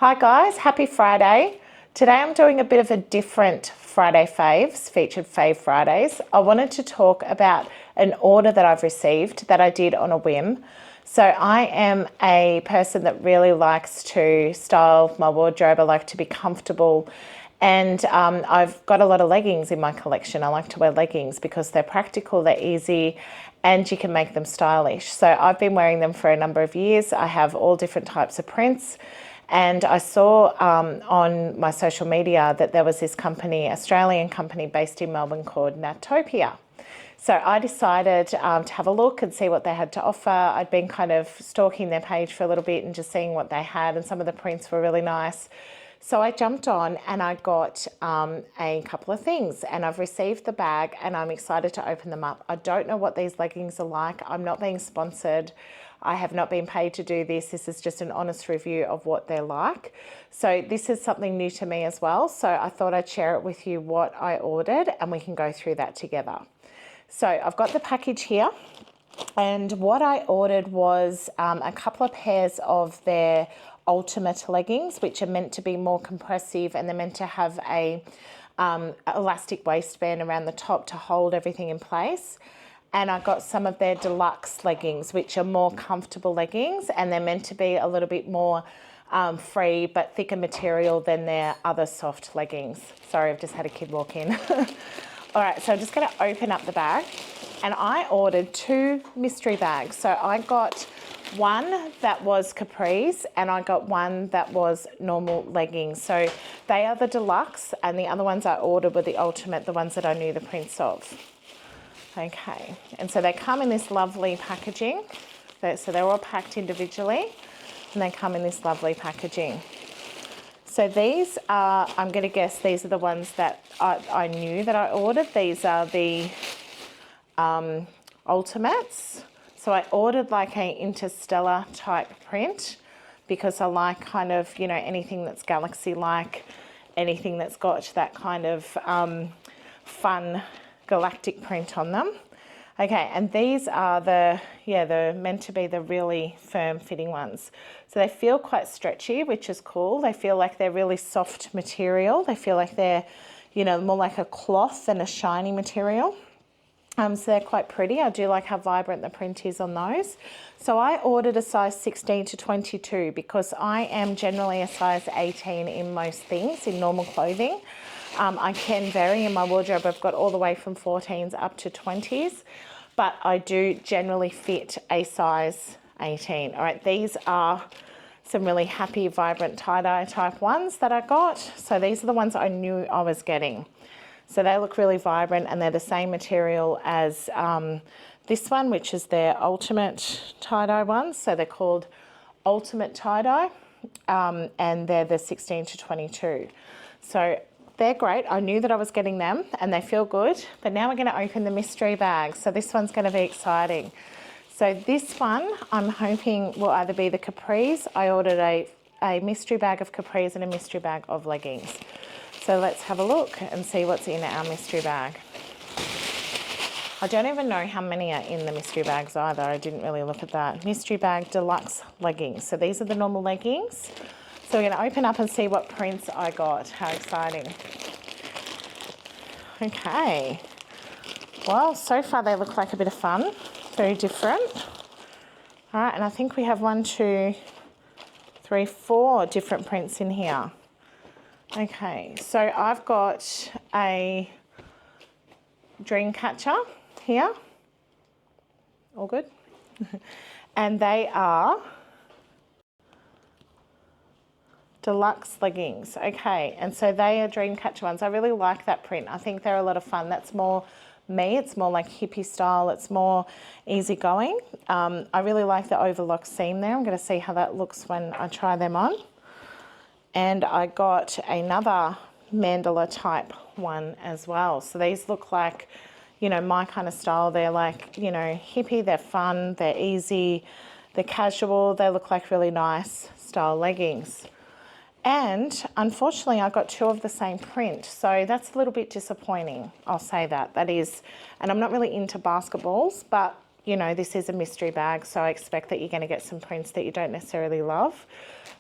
Hi guys, happy Friday. Today I'm doing a bit of a different Friday faves, featured fave Fridays. I wanted to talk about an order that I've received that I did on a whim. So I am a person that really likes to style my wardrobe. I like to be comfortable, and I've got a lot of leggings in my collection. I like to wear leggings because they're practical, they're easy, and you can make them stylish. So I've been wearing them for a number of years. I have all different types of prints. And I saw on my social media that there was this company, Australian company based in Melbourne called Natopia. So I decided to have a look and see what they had to offer. I'd been kind of stalking their page for a little bit and just seeing what they had, and some of the prints were really nice. So I jumped on and I got a couple of things, and I've received the bag and I'm excited to open them up. I don't know what these leggings are like. I'm not being sponsored. I have not been paid to do this. This is just an honest review of what they're like. So this is something new to me as well. So I thought I'd share it with you what I ordered, and we can go through that together. So I've got the package here, and what I ordered was a couple of pairs of their ultimate leggings, which are meant to be more compressive, and they're meant to have a elastic waistband around the top to hold everything in place. And I got some of their deluxe leggings, which are more comfortable leggings, and they're meant to be a little bit more free but thicker material than their other soft leggings. Sorry, I've just had a kid walk in. All right, so I'm just going to open up the bag, and I ordered two mystery bags. So I got one that was capris and I got one that was normal leggings. So they are the deluxe, and the other ones I ordered were the ultimate, the ones that I knew the prints of. Okay, and so they come in this lovely packaging. So they're all packed individually, and they come in this lovely packaging. So these are, I'm going to guess these are the ones that I knew that I ordered. These are the ultimates. So I ordered like a interstellar type print because I like kind of, you know, anything that's galaxy-like, anything that's got that kind of fun galactic print on them. Okay, and these are they're meant to be the really firm fitting ones. So they feel quite stretchy, which is cool. They feel like they're really soft material. They feel like they're, you know, more like a cloth than a shiny material. So they're quite pretty. I do like how vibrant the print is on those. So I ordered a size 16 to 22 because I am generally a size 18 in most things, in normal clothing. I can vary in my wardrobe. I've got all the way from 14s up to 20s, but I do generally fit a size 18. All right, these are some really happy, vibrant tie-dye type ones that I got. So these are the ones I knew I was getting. So they look really vibrant, and they're the same material as this one, which is their ultimate tie-dye ones. So they're called ultimate tie-dye, and they're the 16 to 22. So they're great. I knew that I was getting them, and they feel good. But now we're going to open the mystery bag. So this one's going to be exciting. So this one, I'm hoping will either be the capris. I ordered a mystery bag of capris and a mystery bag of leggings. So let's have a look and see what's in our mystery bag. I don't even know how many are in the mystery bags either. I didn't really look at that. Mystery bag deluxe leggings. So these are the normal leggings. So we're going to open up and see what prints I got. How exciting. Okay. Well, so far they look like a bit of fun. Very different. All right, and I think we have 1, 2, 3, 4 different prints in here. Okay, so I've got a dream catcher here. All good. And they are deluxe leggings. Okay, and so they are dream catcher ones. I really like that print. I think they're a lot of fun. That's more me. It's more like hippie style. It's more easygoing. I really like the overlock seam there. I'm going to see how that looks when I try them on. And I got another mandala type one as well. So these look like, you know, my kind of style. They're like, you know, hippie, they're fun, they're easy, they're casual. They look like really nice style leggings. And unfortunately, I got 2 of the same print. So that's a little bit disappointing. I'll say that. That is, and I'm not really into basketballs, but you know, this is a mystery bag. So I expect that you're going to get some prints that you don't necessarily love.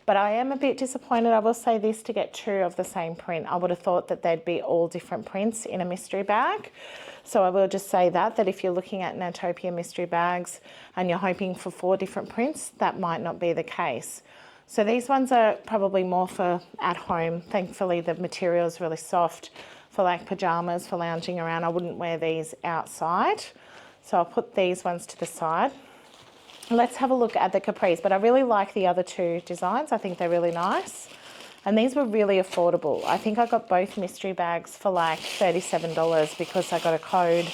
But I am a bit disappointed, I will say this, to get 2 of the same print. I would have thought that they'd be all different prints in a mystery bag. So I will just say that if you're looking at Natopia mystery bags and you're hoping for 4 different prints, that might not be the case. So these ones are probably more for at home. Thankfully, the material is really soft for like pajamas, for lounging around. I wouldn't wear these outside. So I'll put these ones to the side. Let's have a look at the capris, but I really like the other 2 designs. I think they're really nice. And these were really affordable. I think I got both mystery bags for like $37 because I got a code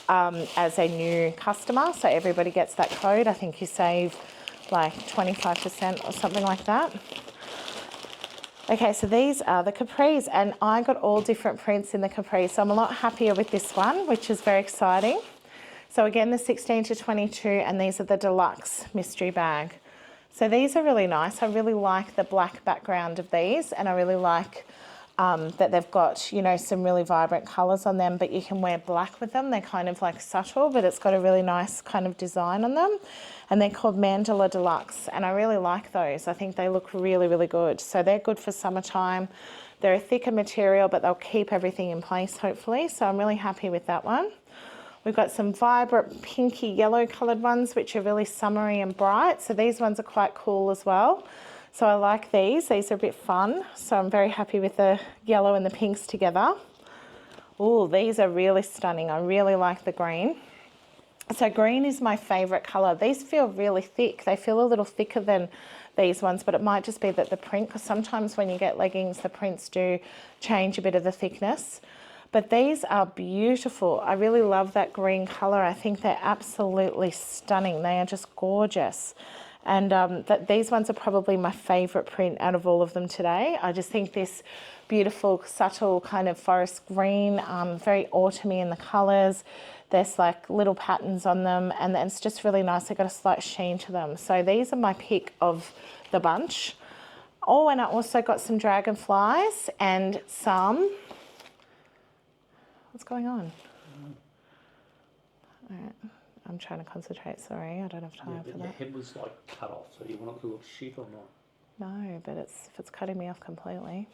as a new customer. So everybody gets that code. I think you save like 25% or something like that. Okay, so these are the capris, and I got all different prints in the capris. So I'm a lot happier with this one, which is very exciting. So again, the 16 to 22, and these are the deluxe mystery bag. So these are really nice. I really like the black background of these, and I really like that they've got, you know, some really vibrant colours on them, but you can wear black with them. They're kind of like subtle, but it's got a really nice kind of design on them. And they're called Mandala Deluxe, and I really like those. I think they look really, really good. So they're good for summertime. They're a thicker material, but they'll keep everything in place, hopefully. So I'm really happy with that one. We've got some vibrant pinky yellow coloured ones, which are really summery and bright. So these ones are quite cool as well. So I like these. These are a bit fun. So I'm very happy with the yellow and the pinks together. Oh, these are really stunning. I really like the green. So green is my favourite colour. These feel really thick. They feel a little thicker than these ones, but it might just be that the print, because sometimes when you get leggings, the prints do change a bit of the thickness. But these are beautiful. I really love that green colour. I think they're absolutely stunning. They are just gorgeous. And these ones are probably my favourite print out of all of them today. I just think this beautiful, subtle kind of forest green, very autumny in the colours. There's like little patterns on them, and it's just really nice. They've got a slight sheen to them. So these are my pick of the bunch. Oh, and I also got some dragonflies and some... What's going on? All right, I'm trying to concentrate, sorry, I don't have time for that. Your head was like cut off, so you want to look shit or not? No, but if it's cutting me off completely.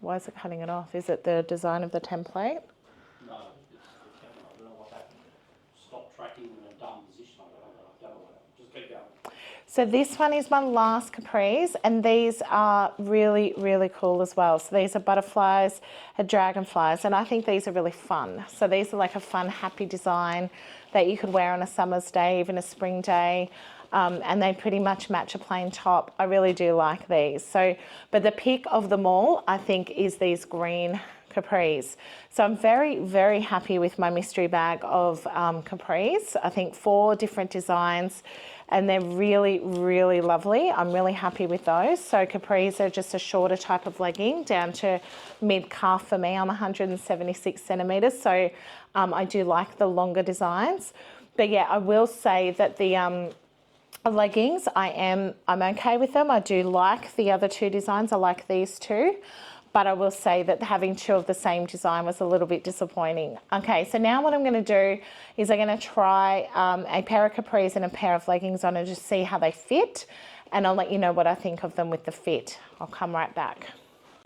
Why is it cutting it off? Is it the design of the template? No, it's the camera. I don't know what happened. Stop tracking in a dumb position. I don't know. Just keep going. So this one is my last capris, and these are really, really cool as well. So these are butterflies and dragonflies, and I think these are really fun. So these are like a fun, happy design that you could wear on a summer's day, even a spring day, and they pretty much match a plain top. I really do like these. So, but the pick of them all, I think, is these green capris. So I'm very, very happy with my mystery bag of capris. I think 4 different designs, and they're really, really lovely. I'm really happy with those. So capris are just a shorter type of legging down to mid-calf for me. I'm 176 centimetres, so I do like the longer designs. But yeah, I will say that the leggings, I'm okay with them. I do like the other 2 designs. I like these 2. But I will say that having 2 of the same design was a little bit disappointing. Okay, so now what I'm going to do is I'm going to try a pair of capris and a pair of leggings on and just see how they fit. And I'll let you know what I think of them with the fit. I'll come right back.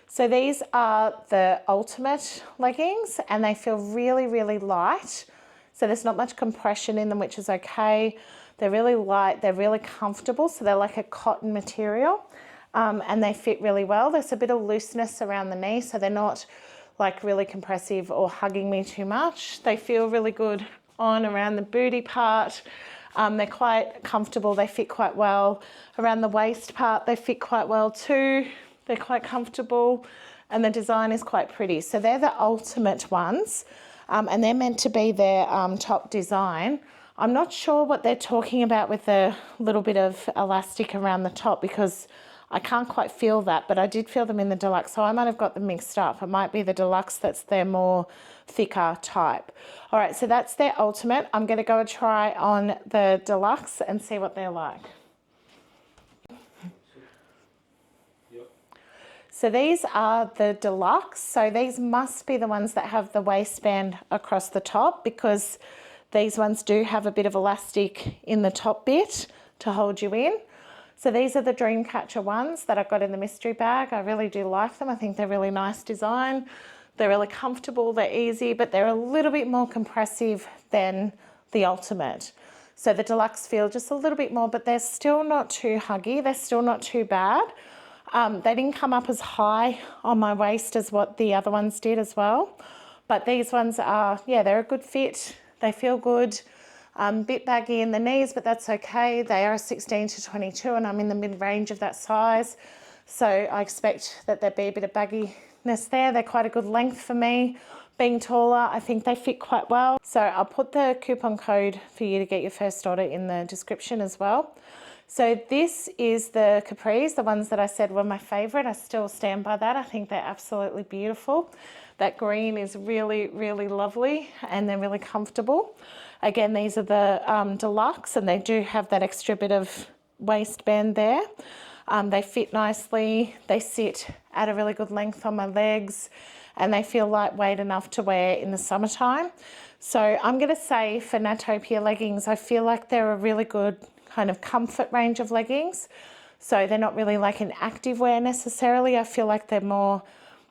So these are the ultimate leggings, and they feel really, really light. So there's not much compression in them, which is okay. They're really light, they're really comfortable. So they're like a cotton material. And they fit really well. There's a bit of looseness around the knee, so they're not like really compressive or hugging me too much. They feel really good on around the booty part. They're quite comfortable, they fit quite well. Around the waist part, they fit quite well too. They're quite comfortable, and the design is quite pretty. So they're the ultimate ones, and they're meant to be their top design. I'm not sure what they're talking about with the little bit of elastic around the top, because I can't quite feel that, but I did feel them in the deluxe, so I might have got them mixed up. It might be the deluxe that's their more thicker type. All right, so that's their ultimate. I'm going to go and try on the deluxe and see what they're like. Yep. So these are the deluxe. So these must be the ones that have the waistband across the top, because these ones do have a bit of elastic in the top bit to hold you in. So these are the Dreamcatcher ones that I got in the mystery bag. I really do like them. I think they're really nice design. They're really comfortable, they're easy, but they're a little bit more compressive than the Ultimate. So the Deluxe feel just a little bit more, but they're still not too huggy. They're still not too bad. They didn't come up as high on my waist as what the other ones did as well. But these ones are, yeah, they're a good fit. They feel good. Bit baggy in the knees, but that's okay. They are 16 to 22 and I'm in the mid-range of that size. So I expect that there'd be a bit of bagginess there. They're quite a good length for me. Being taller, I think they fit quite well. So I'll put the coupon code for you to get your first order in the description as well. So this is the capris, the ones that I said were my favourite. I still stand by that. I think they're absolutely beautiful. That green is really, really lovely and they're really comfortable. Again, these are the Deluxe and they do have that extra bit of waistband there. They fit nicely. They sit at a really good length on my legs and they feel lightweight enough to wear in the summertime. So I'm going to say for Natopia leggings, I feel like they're a really good kind of comfort range of leggings. So they're not really like an active wear necessarily. I feel like they're more,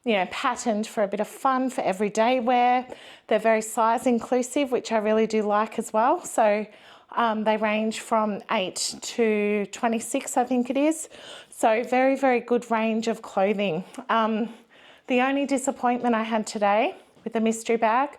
you know, patterned for a bit of fun, for everyday wear. They're very size inclusive, which I really do like as well. So they range from 8 to 26, I think it is. So very, very good range of clothing. The only disappointment I had today with the mystery bag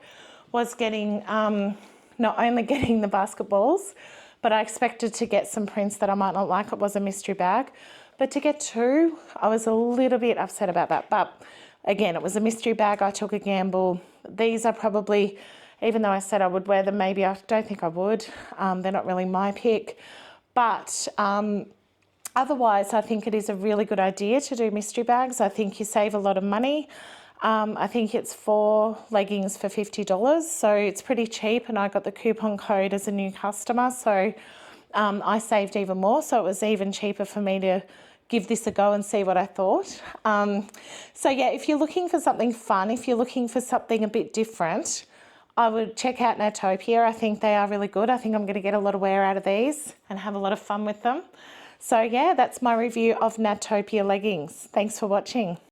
was getting, not only getting the basketballs, but I expected to get some prints that I might not like. It was a mystery bag. But to get two, I was a little bit upset about that. But again, it was a mystery bag. I took a gamble. These are probably, even though I said I would wear them, maybe I don't think I would. They're not really my pick. But otherwise, I think it is a really good idea to do mystery bags. I think you save a lot of money. I think it's 4 leggings for $50, so it's pretty cheap and I got the coupon code as a new customer, so I saved even more, so it was even cheaper for me to give this a go and see what I thought. So yeah, if you're looking for something fun, if you're looking for something a bit different, I would check out Natopia. I think they are really good. I think I'm going to get a lot of wear out of these and have a lot of fun with them. So yeah, that's my review of Natopia leggings. Thanks for watching.